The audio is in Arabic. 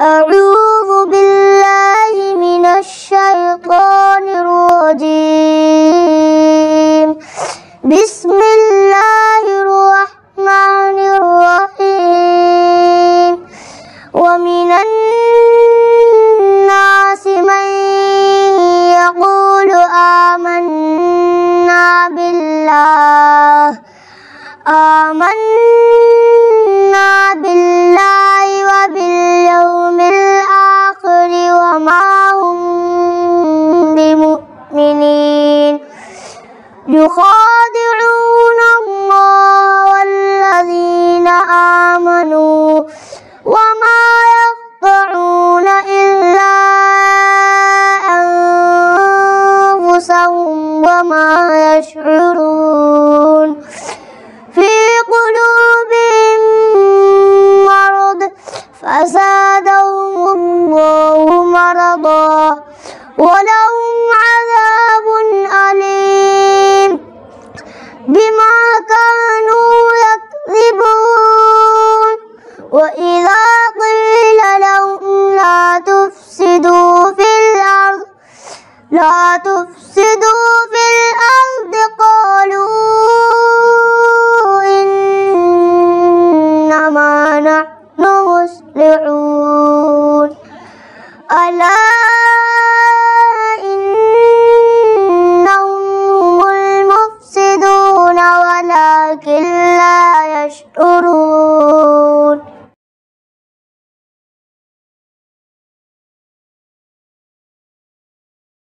أعوذ بالله من الشيطان الرجيم. بسم الله الرحمن الرحيم. ومن الناس من يقول آمنا بالله وباليوم الآخر وما هم بمؤمنين يخادعون الله والذين آمنوا وما يخدعون إلا أنفسهم وما يشعرون. في قلوبهم مرض فزادهم الله مرضا ولهم عذاب أليم بما كانوا